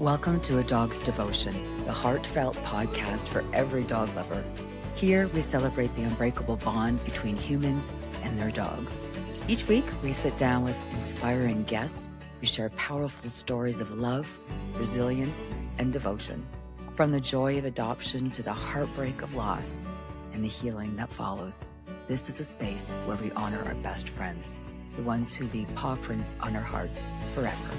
Welcome to A Dog's Devotion, the heartfelt podcast for every dog lover. Here, we celebrate the unbreakable bond between humans and their dogs. Each week, we sit down with inspiring guests who share powerful stories of love, resilience, and devotion. From the joy of adoption to the heartbreak of loss and the healing that follows, this is a space where we honor our best friends, the ones who leave paw prints on our hearts forever.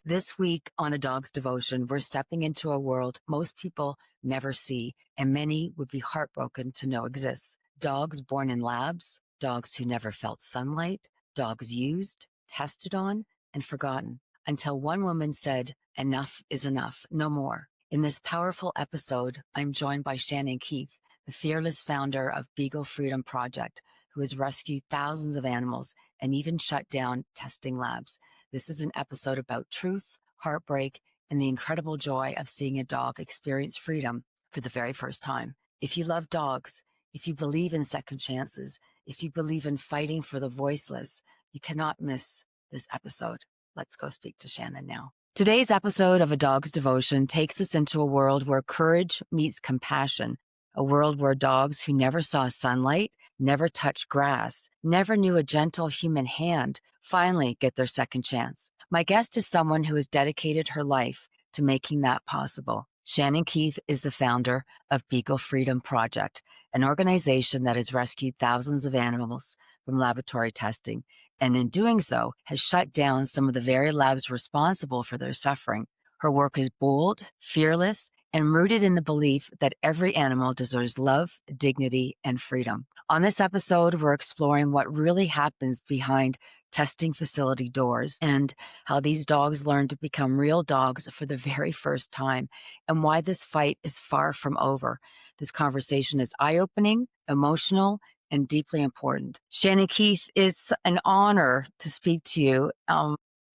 This week on A Dog's Devotion, we're stepping into a world most people never see, and many would be heartbroken to know exists. Dogs born in labs, dogs who never felt sunlight, dogs used, tested on, and forgotten, until one woman said, "Enough is enough, no more." In this powerful episode, I'm joined by Shannon Keith, the fearless founder of Beagle Freedom Project, who has rescued thousands of animals and even shut down testing labs. This is an episode about truth, heartbreak, and the incredible joy of seeing a dog experience freedom for the very first time. If you love dogs, if you believe in second chances, if you believe in fighting for the voiceless, you cannot miss this episode. Let's go speak to Shannon now. Today's episode of A Dog's Devotion takes us into a world where courage meets compassion, a world where dogs who never saw sunlight, never touched grass, never knew a gentle human hand, finally get their second chance. My guest is someone who has dedicated her life to making that possible. Shannon Keith is the founder of Beagle Freedom Project, an organization that has rescued thousands of animals from laboratory testing, and in doing so has shut down some of the very labs responsible for their suffering. Her work is bold, fearless, and rooted in the belief that every animal deserves love, dignity, and freedom. On this episode, we're exploring what really happens behind testing facility doors and how these dogs learn to become real dogs for the very first time, and why this fight is far from over. This conversation is eye-opening, emotional, and deeply important. Shannon Keith, it's an honor to speak to you.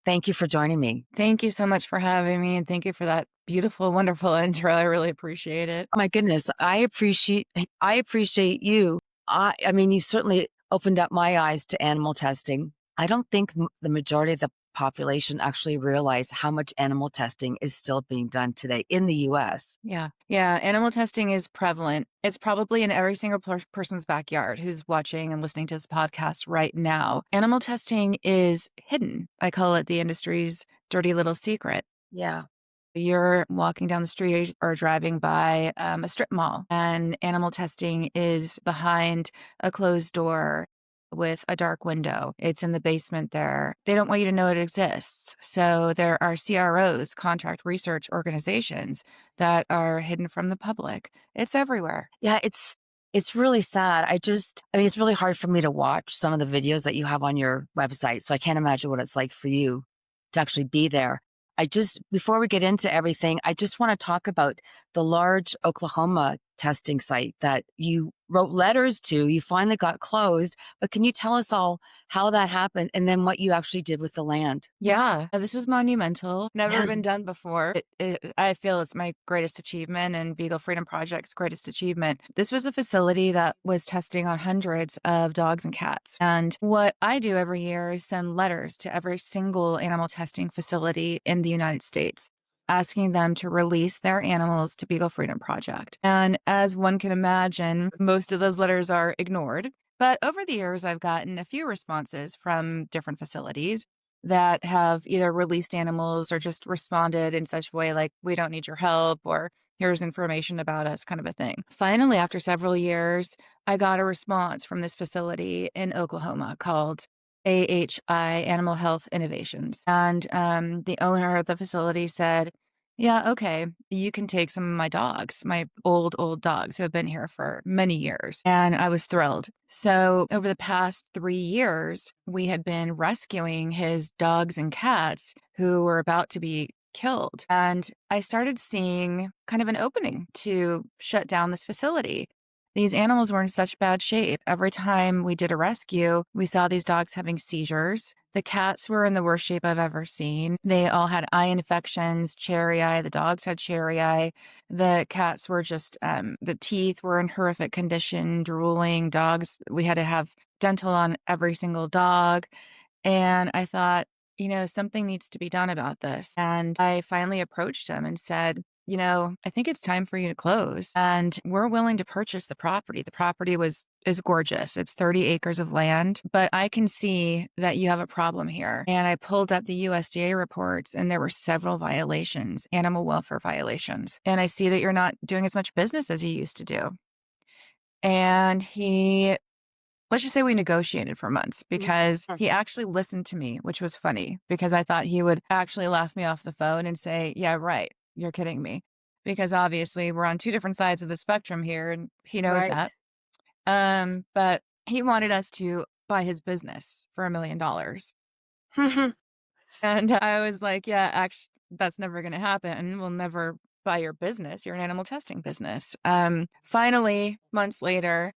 Thank you for joining me. Thank you so much for having me, and thank you for that beautiful, wonderful intro. I really appreciate it. Oh my goodness, I appreciate you. I mean, you certainly opened up my eyes to animal testing. I don't think the majority of the population actually realize how much animal testing is still being done today in the US. Yeah. Animal testing is prevalent. It's probably in every single person's backyard who's watching and listening to this podcast right now. Animal testing is hidden. I call it the industry's dirty little secret. Yeah. You're walking down the street or driving by a strip mall, and animal testing is behind a closed door with a dark window. It's in the basement there. They don't want you to know it exists. So there are CROs, contract research organizations, that are hidden from the public. It's everywhere. Yeah, it's really sad. I mean, it's really hard for me to watch some of the videos that you have on your website, so I can't imagine what it's like for you to actually be there. Before we get into everything, I just want to talk about the large Oklahoma testing site that you wrote letters to. You finally got closed, but can you tell us all how that happened and then what you actually did with the land? Yeah, this was monumental. Never been done before. I feel it's my greatest achievement and Beagle Freedom Project's greatest achievement. This was a facility that was testing on hundreds of dogs and cats. And what I do every year is send letters to every single animal testing facility in the United States, asking them to release their animals to Beagle Freedom Project. And as one can imagine, most of those letters are ignored. But over the years, I've gotten a few responses from different facilities that have either released animals or just responded in such a way like, "We don't need your help," or "Here's information about us," kind of a thing. Finally, after several years, I got a response from this facility in Oklahoma called AHI, Animal Health Innovations. And the owner of the facility said, "Yeah, okay, you can take some of my dogs, my old dogs who have been here for many years." And I was thrilled. So over the past 3 years, we had been rescuing his dogs and cats who were about to be killed. And I started seeing kind of an opening to shut down this facility. These animals were in such bad shape. Every time we did a rescue, we saw these dogs having seizures. The cats were in the worst shape I've ever seen. They all had eye infections, cherry eye. The dogs had cherry eye. The cats were just, the teeth were in horrific condition, drooling. Dogs, we had to have dental on every single dog. And I thought, something needs to be done about this. And I finally approached him and said, I think it's time for you to close. And we're willing to purchase the property. The property is gorgeous. It's 30 acres of land, but I can see that you have a problem here. And I pulled up the USDA reports and there were several violations, animal welfare violations. And I see that you're not doing as much business as you used to do. And let's just say we negotiated for months because he actually listened to me, which was funny because I thought he would actually laugh me off the phone and say, yeah, right. You're kidding me. Because obviously we're on two different sides of the spectrum here and he knows Right. that. But he wanted us to buy his business for $1 million. And I was like, yeah, actually, that's never going to happen. We'll never buy your business. You're an animal testing business. Finally, months later,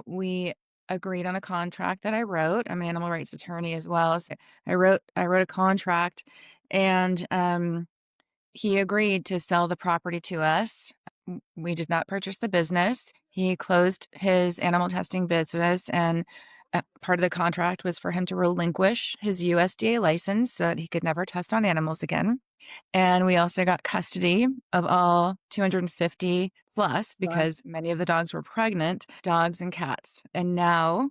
we agreed on a contract that I wrote. I'm an animal rights attorney as well. So I wrote a contract and, he agreed to sell the property to us. We did not purchase the business. He closed his animal testing business, and part of the contract was for him to relinquish his USDA license so that he could never test on animals again. And we also got custody of all 250 plus, because many of the dogs were pregnant, dogs and cats. And now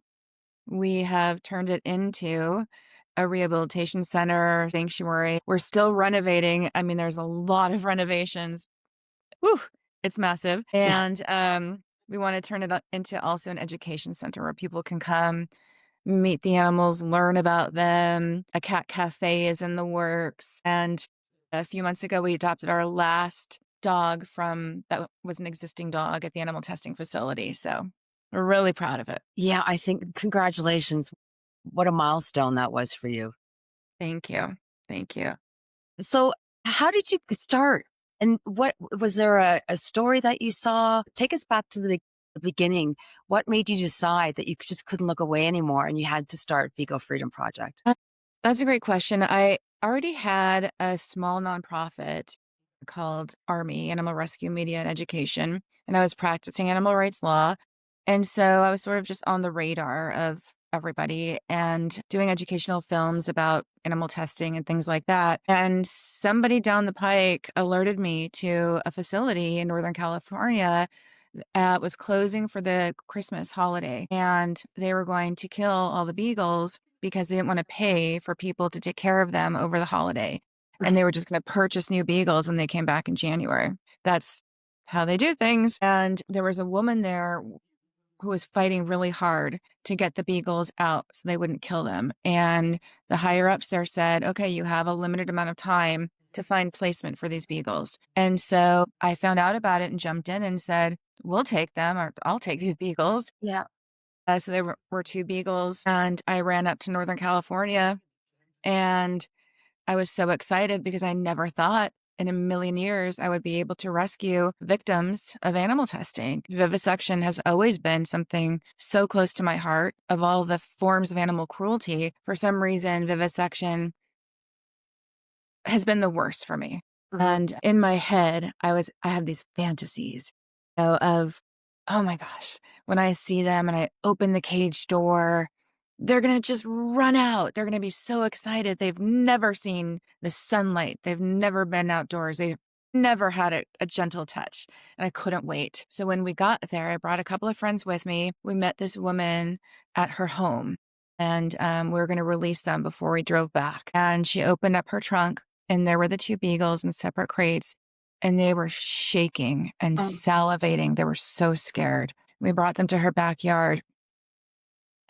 we have turned it into a rehabilitation center, sanctuary. We're still renovating. I mean, there's a lot of renovations. Whew, it's massive. Yeah. And we want to turn it into also an education center where people can come meet the animals, learn about them. A cat cafe is in the works. And a few months ago, we adopted our last dog that was an existing dog at the animal testing facility. So we're really proud of it. Yeah, I think congratulations. What a milestone that was for you. Thank you. Thank you. So, how did you start? And what was there a story that you saw? Take us back to the beginning. What made you decide that you just couldn't look away anymore and you had to start Beagle Freedom Project? That's a great question. I already had a small nonprofit called ARMY, Animal Rescue Media and Education, and I was practicing animal rights law. And so I was sort of just on the radar of everybody and doing educational films about animal testing and things like that. And somebody down the pike alerted me to a facility in Northern California was closing for the Christmas holiday, and they were going to kill all the beagles because they didn't want to pay for people to take care of them over the holiday. And they were just going to purchase new beagles when they came back in January. That's how they do things. And there was a woman there who was fighting really hard to get the beagles out so they wouldn't kill them. And the higher ups there said, okay, you have a limited amount of time to find placement for these beagles. And so I found out about it and jumped in and said, we'll take them, or I'll take these beagles. Yeah. So there were two beagles, and I ran up to Northern California, and I was so excited because I never thought in a million years I would be able to rescue victims of animal testing. Vivisection has always been something so close to my heart. Of all the forms of animal cruelty, for some reason, vivisection has been the worst for me. And in my head, I have these fantasies, of, oh my gosh, when I see them and I open the cage door, they're going to just run out. They're going to be so excited. They've never seen the sunlight. They've never been outdoors. They've never had a gentle touch. And I couldn't wait. So when we got there, I brought a couple of friends with me. We met this woman at her home, and we were going to release them before we drove back. And she opened up her trunk, and there were the two beagles in separate crates, and they were shaking and salivating. They were so scared. We brought them to her backyard,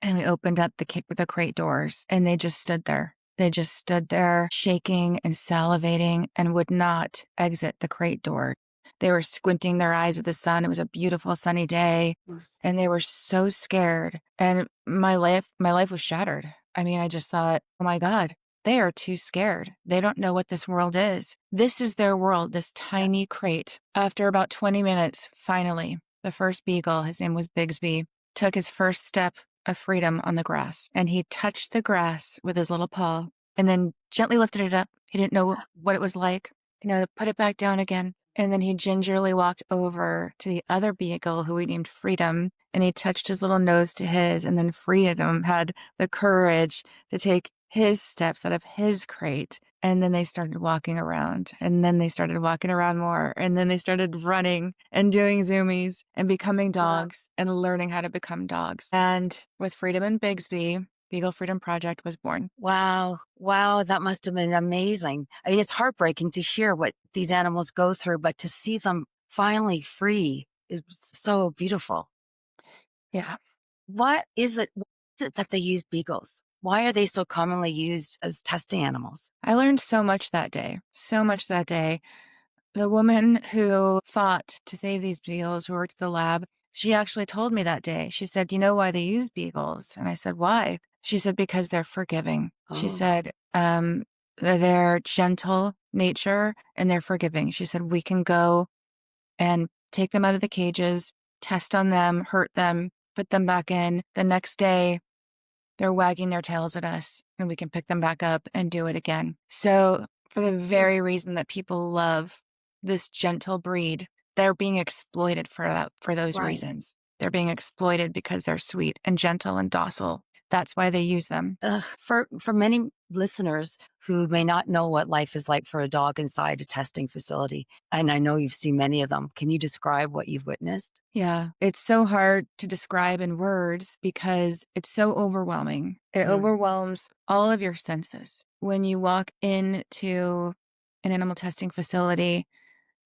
and we opened up the crate doors, and they just stood there. They just stood there shaking and salivating and would not exit the crate door. They were squinting their eyes at the sun. It was a beautiful sunny day, and they were so scared. And my life was shattered. I mean, I just thought, oh my God, they are too scared. They don't know what this world is. This is their world, this tiny crate. After about 20 minutes, finally, the first beagle, his name was Bigsby, took his first step of freedom on the grass, and he touched the grass with his little paw and then gently lifted it up. He didn't know what it was like, put it back down again. And then he gingerly walked over to the other beagle, who we named Freedom, and he touched his little nose to his, and then Freedom had the courage to take his steps, out of his crate. And then they started walking around, and then they started walking around more, and then they started running and doing zoomies and becoming Wow. dogs and learning how to become dogs. And with Freedom and Bigsby, Beagle Freedom Project was born. Wow. Wow. That must have been amazing. I mean, it's heartbreaking to hear what these animals go through, but to see them finally free is so beautiful. Yeah. What is it that they use beagles? Why are they so commonly used as testing animals? I learned so much that day, so much that day. The woman who fought to save these beagles, who worked at the lab, she actually told me that day. She said, "You know why they use beagles?" And I said, "Why?" She said, "Because they're forgiving." She Oh, said, "They're gentle nature and they're forgiving." She said, "We can go and take them out of the cages, test on them, hurt them, put them back in. The next day, they're wagging their tails at us and we can pick them back up and do it again." So, for the very reason that people love this gentle breed, they're being exploited for those right. reasons. They're being exploited because they're sweet and gentle and docile. That's why they use them. For many listeners who may not know what life is like for a dog inside a testing facility, and I know you've seen many of them, can you describe what you've witnessed? Yeah, it's so hard to describe in words because it's so overwhelming. It Mm, overwhelms all of your senses. When you walk into an animal testing facility,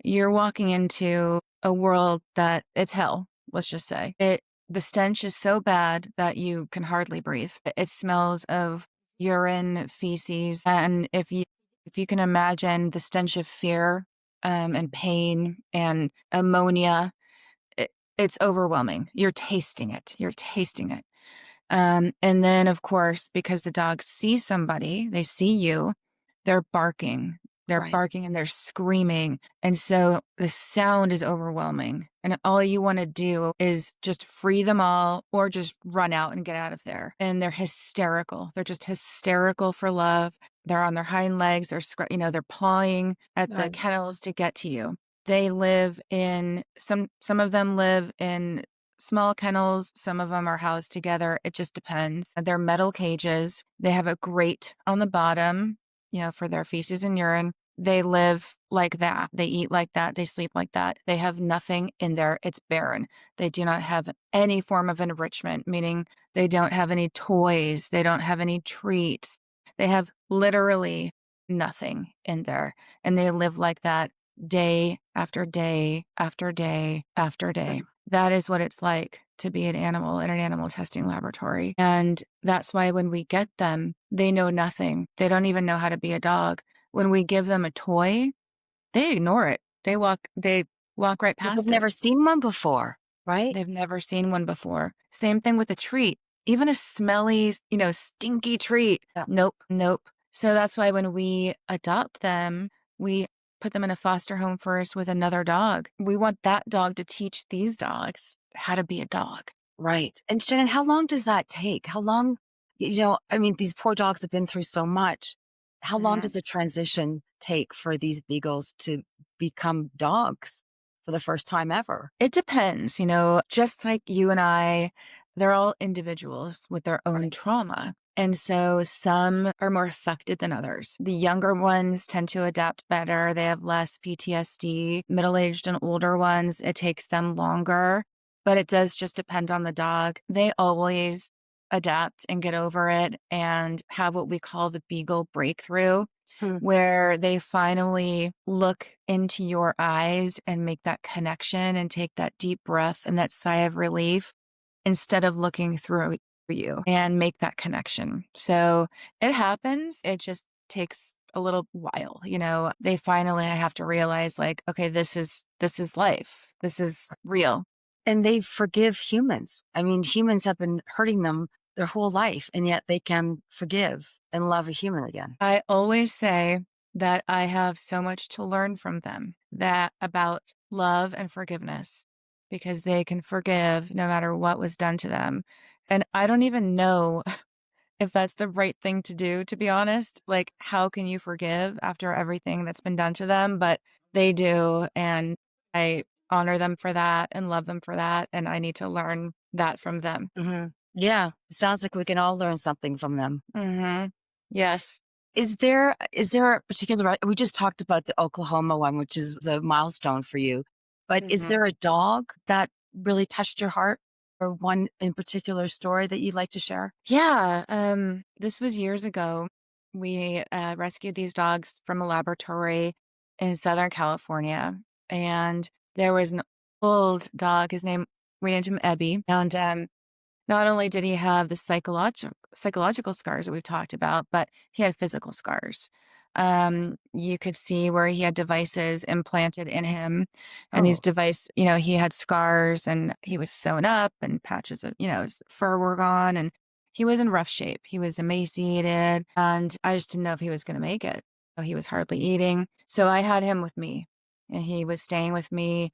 you're walking into a world that it's hell, let's just say. The stench is so bad that you can hardly breathe. It smells of urine, feces, and if you can imagine the stench of fear, and pain and ammonia, it's overwhelming. You're tasting it. You're tasting it. And then, of course, because the dogs see somebody, they see you, they're barking. They're right, barking and they're screaming. And so the sound is overwhelming. And all you want to do is just free them all or just run out and get out of there. And they're hysterical. They're just hysterical for love. They're on their hind legs. They're pawing at the right, kennels to get to you. They live in some of them live in small kennels, some of them are housed together. It just depends. They're metal cages. They have a grate on the bottom, for their feces and urine. They live like that. They eat like that. They sleep like that. They have nothing in there. It's barren. They do not have any form of enrichment, meaning they don't have any toys. They don't have any treats. They have literally nothing in there. And they live like that day after day after day after day. That is what it's like to be an animal in an animal testing laboratory. And that's why when we get them, they know nothing. They don't even know how to be a dog. When we give them a toy, they ignore it. They walk right well, they've past it. never seen one before, right? They've never seen one before. Same thing with a treat. Even a smelly, stinky treat. Yeah, Nope, nope. So that's why when we adopt them, we put them in a foster home first with another dog. We want that dog to teach these dogs how to be a dog. right. And Shannon, how long does that take? How long, I mean, these poor dogs have been through so much. How long Mhm. does a transition take for these beagles to become dogs for the first time ever? It depends, just like you and I, they're all individuals with their own Right. trauma. And so some are more affected than others. The younger ones tend to adapt better. They have less PTSD. Middle aged and older ones, it takes them longer, but it does just depend on the dog. They always adapt and get over it and have what we call the beagle breakthrough, Hmm. where they finally look into your eyes and make that connection and take that deep breath and that sigh of relief instead of looking through you and make that connection. So it happens. It just takes a little while. They finally have to realize like, okay, this is life. This is real. And they forgive humans. I mean, humans have been hurting them their whole life, and yet they can forgive and love a human again. I always say that I have so much to learn from them, that about love and forgiveness, because they can forgive no matter what was done to them. And I don't even know if that's the right thing to do, to be honest. Like, how can you forgive after everything that's been done to them? But they do. And I honor them for that and love them for that. And I need to learn that from them. Yeah, it sounds like we can all learn something from them. Hmm. Yes. Is there a particular we just talked about the Oklahoma one, which is a milestone for you, but is Mhm. there a dog that really touched your heart or one in particular story that you'd like to share? Yeah, this was years ago. We, rescued these dogs from a laboratory in Southern California, and there was an old dog, we named him Ebby, and, not only did he have the psychological scars that we've talked about, but he had physical scars. You could see where he had devices implanted in him, and Oh, he had scars and he was sewn up and patches of, his fur were gone and he was in rough shape. He was emaciated and I just didn't know if he was going to make it. He was hardly eating. So I had him with me and he was staying with me.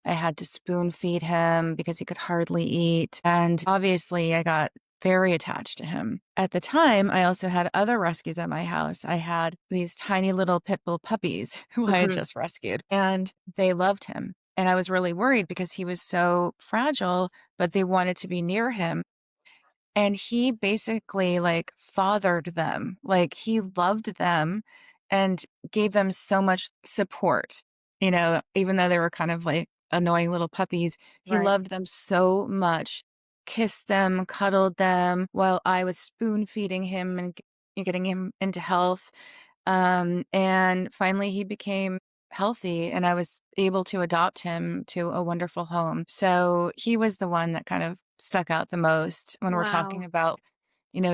I had to spoon feed him because he could hardly eat. And obviously, I got very attached to him. At the time, I also had other rescues at my house. I had these tiny little pit bull puppies who I had mhm, just rescued, and they loved him. And I was really worried because he was so fragile, but they wanted to be near him. And he basically, like, fathered them, like, he loved them and gave them so much support, even though they were kind of, like, annoying little puppies, he right. loved them so much, kissed them, cuddled them while I was spoon feeding him and getting him into health. And finally, he became healthy, and I was able to adopt him to a wonderful home. So he was the one that kind of stuck out the most when we're talking Wow. about,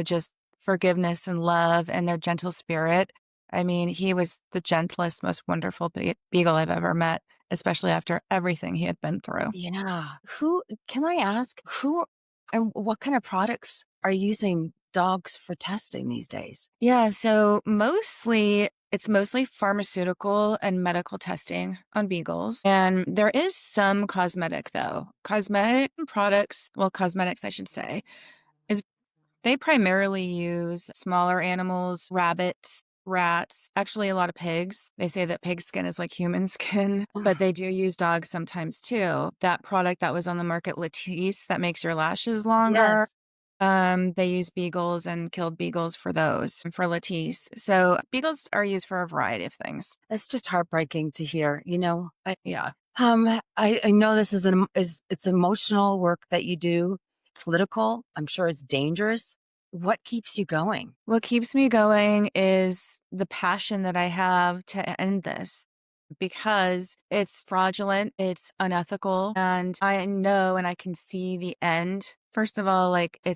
just forgiveness and love and their gentle spirit. I mean, he was the gentlest, most wonderful beagle I've ever met, especially after everything he had been through. Yeah. Who can I ask who and what kind of products are using dogs for testing these days? Yeah, so it's mostly pharmaceutical and medical testing on beagles. And there is some cosmetic though. Cosmetics, I should say, is they primarily use smaller animals, rabbits, rats, actually a lot of pigs. They say that pig skin is like human skin, but they do use dogs sometimes too. That product that was on the market, Latisse, that makes your lashes longer. Yes. They use beagles and killed beagles for those, for Latisse. So beagles are used for a variety of things. That's just heartbreaking to hear, you know? Yeah. I know this is it's emotional work that you do, political, I'm sure it's dangerous. What keeps you going? What keeps me going is the passion that I have to end this because it's fraudulent, it's unethical, and I know and I can see the end. First of all, like I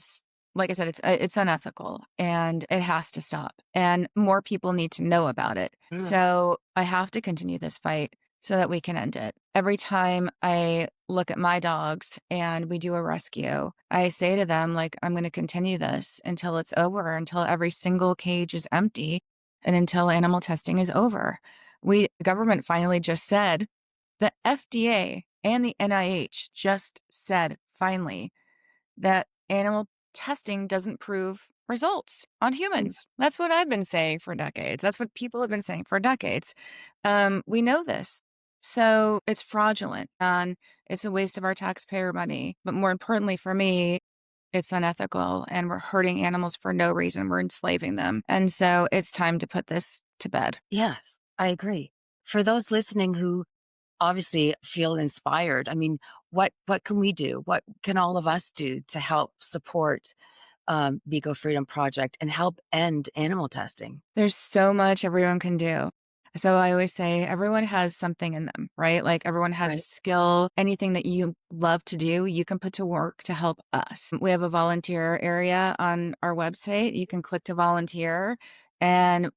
said, it's unethical and it has to stop. And more people need to know about it. Ugh. So I have to continue this fight so that we can end it. Every time I look at my dogs and we do a rescue, I say to them, like, I'm going to continue this until it's over, until every single cage is empty, and until animal testing is over. The government finally just said, the FDA and the NIH just said finally that animal testing doesn't prove results on humans. That's what I've been saying for decades. That's what people have been saying for decades. We know this. So it's fraudulent and it's a waste of our taxpayer money. But more importantly for me, it's unethical and we're hurting animals for no reason. We're enslaving them. And so it's time to put this to bed. Yes, I agree. For those listening who obviously feel inspired, I mean, what can we do? What can all of us do to help support, Beagle Freedom Project and help end animal testing? There's so much everyone can do. So I always say everyone has something in them, right? Like everyone has a Right. skill, anything that you love to do, you can put to work to help us. We have a volunteer area on our website. You can click to volunteer and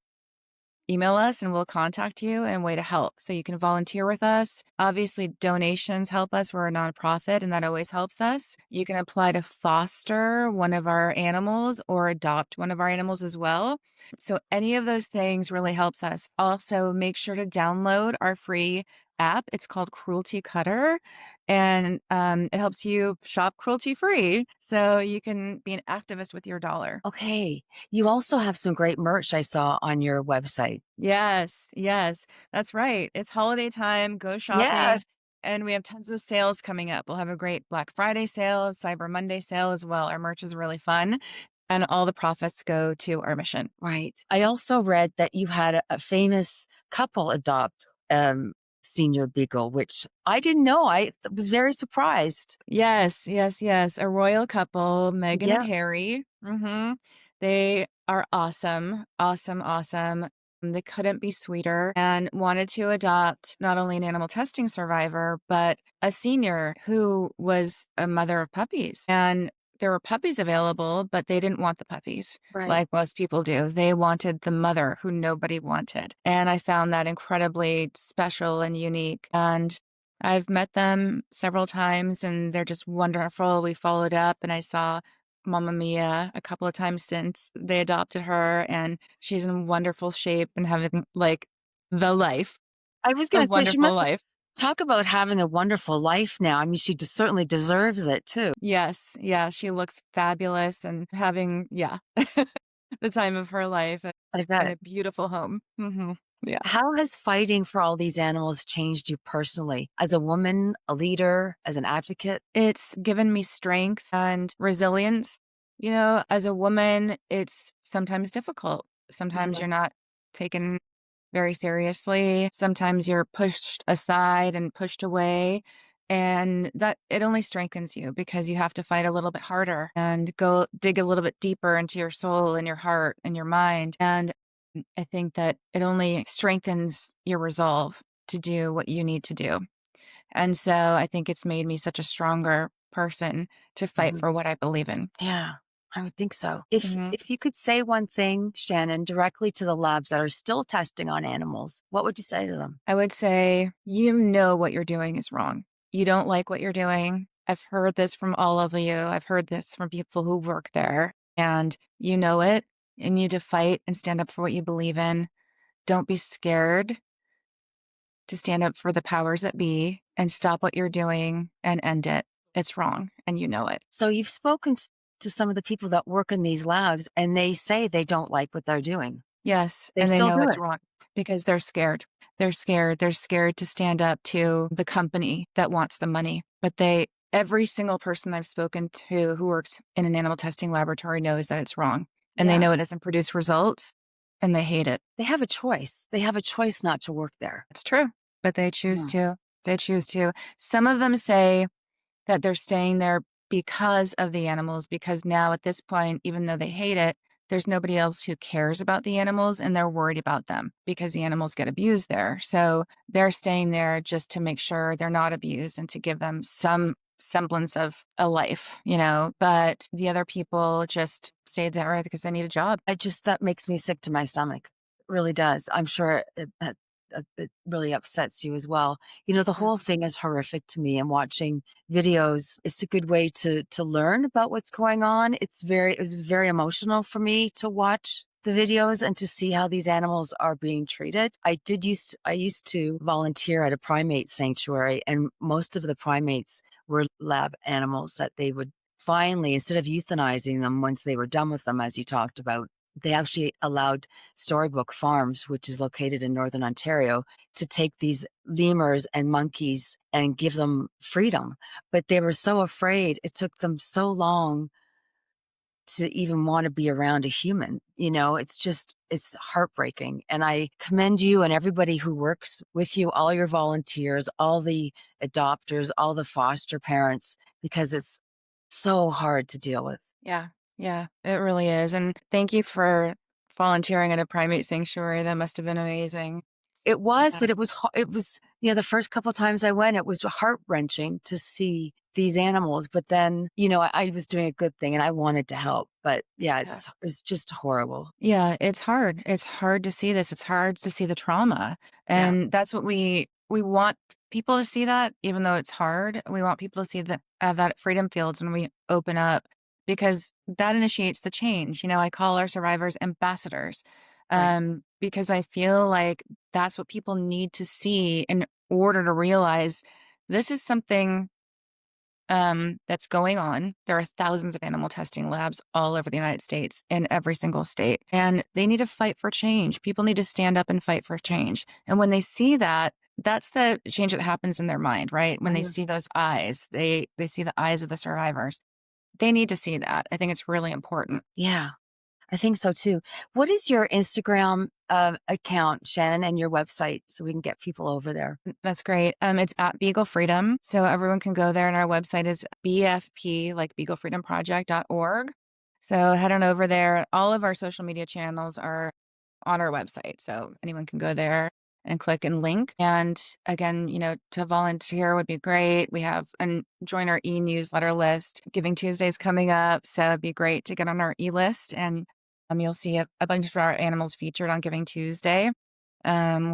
email us and we'll contact you and way to help. So you can volunteer with us. Obviously, donations help us. We're a nonprofit and that always helps us. You can apply to foster one of our animals or adopt one of our animals as well. So any of those things really helps us. Also, make sure to download our free app. It's called Cruelty Cutter, and it helps you shop cruelty free. So you can be an activist with your dollar. Okay. You also have some great merch I saw on your website. Yes, yes, that's right. It's holiday time, go shopping, Yes. and we have tons of sales coming up. We'll have a great Black Friday sale, Cyber Monday sale as well. Our merch is really fun. and all the profits go to our mission. Right. I also read that you had a famous couple adopt senior beagle, which I didn't know. I was very surprised. Yes, yes, yes. A royal couple, Meghan and Yeah. Harry. They are awesome, awesome, awesome. They couldn't be sweeter and wanted to adopt not only an animal testing survivor, but a senior who was a mother of puppies. And there were puppies available, but they didn't want the puppies Right. like most people do. They wanted the mother who nobody wanted. And I found that incredibly special and unique. And I've met them several times and they're just wonderful. We followed up and I saw Mama Mia a couple of times since they adopted her, and she's in wonderful shape and having like the life, I was a going to say she wonderful must life. talk about having a wonderful life now. I mean, she certainly deserves it too. Yes. Yeah. She looks fabulous and having, yeah, the time of her life I and bet. a beautiful home. Yeah. How has fighting for all these animals changed you personally as a woman, a leader, as an advocate? It's given me strength and resilience. You know, as a woman, it's sometimes difficult. Sometimes Mhm. you're not taken very seriously. Sometimes you're pushed aside and pushed away. And that it only strengthens you because you have to fight a little bit harder and go dig a little bit deeper into your soul and your heart and your mind. And I think that it only strengthens your resolve to do what you need to do. And so I think it's made me such a stronger person to fight Mhm. for what I believe in. Yeah, I would think so. If Mhm. if you could say one thing, Shannon, directly to the labs that are still testing on animals, what would you say to them? I would say, you know what you're doing is wrong. You don't like what you're doing. I've heard this from all of you. I've heard this from people who work there, and you know it. You need to fight and stand up for what you believe in. Don't be scared to stand up for the powers that be and stop what you're doing and end it. It's wrong, and you know it. So you've spoken to some of the people that work in these labs, and they say they don't like what they're doing. Yes, They and they still know do it's it. wrong because they're scared. They're scared. They're scared to stand up to the company that wants the money. But every single person I've spoken to who works in an animal testing laboratory knows that it's wrong. And they Yeah, know it doesn't produce results and they hate it. they have a choice. They have a choice not to work there. It's true, but they choose Mhm. to. They choose to. Some of them say that they're staying there because of the animals, because now at this point, even though they hate it, there's nobody else who cares about the animals and they're worried about them because the animals get abused there. So they're staying there just to make sure they're not abused and to give them some semblance of a life, you know. But the other people just stayed there because they need a job. That makes me sick to my stomach. It really does. I'm sure it really upsets you as well. You know, the Yeah. whole thing is horrific to me, and watching videos is a good way to learn about what's going on. It was very emotional for me to watch the videos and to see how these animals are being treated. I used to volunteer at a primate sanctuary, and most of the primates were lab animals that they would finally, instead of euthanizing them once they were done with them, as you talked about, they actually allowed Storybook Farms, which is located in Northern Ontario, to take these lemurs and monkeys and give them freedom. But they were so afraid. It took them so long to even want to be around a human. You know, it's heartbreaking. And I commend you and everybody who works with you, all your volunteers, all the adopters, all the foster parents, because it's so hard to deal with. Yeah. Yeah, it really is. And thank you for volunteering at a primate sanctuary. That must have been amazing. It was, Yeah. but it was, you know, the first couple of times I went, it was heart-wrenching to see these animals, but then, you know, I was doing a good thing and I wanted to help, but yeah, Yeah. it's just horrible. Yeah, it's hard. It's hard to see this. It's hard to see the trauma. Yeah. And that's what we want people to see that, even though it's hard. We want people to see that at Freedom Fields when we open up because that initiates the change. You know, I call our survivors ambassadors. Right. Because I feel like that's what people need to see in order to realize this is something that's going on. There are thousands of animal testing labs all over the United States in every single state, and they need to fight for change. People need to stand up and fight for change. And when they see that, that's the change that happens in their mind, right? When they Mhm. see those eyes, they see the eyes of the survivors. they need to see that. I think it's really important. Yeah, I think so too. What is your Instagram account, Shannon, and your website so we can get people over there? That's great. It's at Beagle Freedom. So everyone can go there, and our website is BFP, like Beagle Freedom Project.org. So head on over there. All of our social media channels are on our website. So anyone can go there and click and link. And again, to volunteer would be great. We have and join our e-newsletter list. Giving Tuesday's coming up. So it'd be great to get on our e-list, and you'll see a bunch of our animals featured on Giving Tuesday. We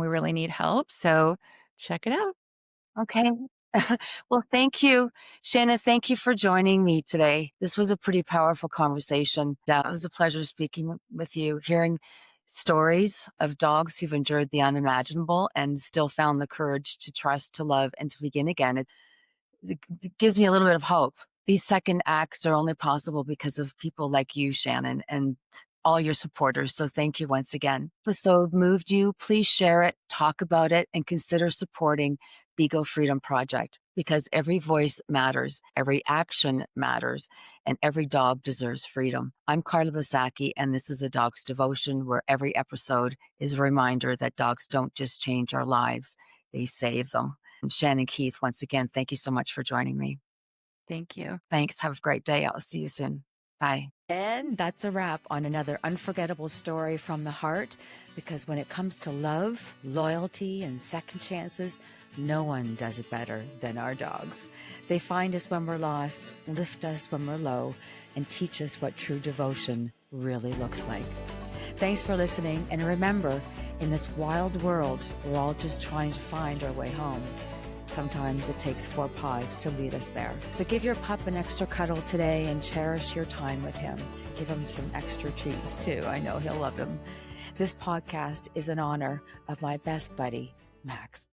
really need help. So check it out. Okay. Well, thank you, Shannon. Thank you for joining me today. This was a pretty powerful conversation. It was a pleasure speaking with you, hearing stories of dogs who've endured the unimaginable and still found the courage to trust, to love, and to begin again. It gives me a little bit of hope. These second acts are only possible because of people like you, Shannon, and all your supporters. So thank you once again. If this episode moved you, please share it, talk about it, and consider supporting Beagle Freedom Project, because every voice matters, every action matters, and every dog deserves freedom. I'm Carla Basaki, and this is A Dog's Devotion, where every episode is a reminder that dogs don't just change our lives, they save them. And Shannon Keith, once again, thank you so much for joining me. Thank you. Thanks. Have a great day. I'll see you soon. Bye. And that's a wrap on another unforgettable story from the heart, because when it comes to love, loyalty, and second chances, no one does it better than our dogs. They find us when we're lost, lift us when we're low, and teach us what true devotion really looks like. Thanks for listening, and remember, in this wild world, we're all just trying to find our way home. Sometimes it takes 4 paws to lead us there. So give your pup an extra cuddle today and cherish your time with him. Give him some extra treats too. I know he'll love them. This podcast is in honor of my best buddy, Max.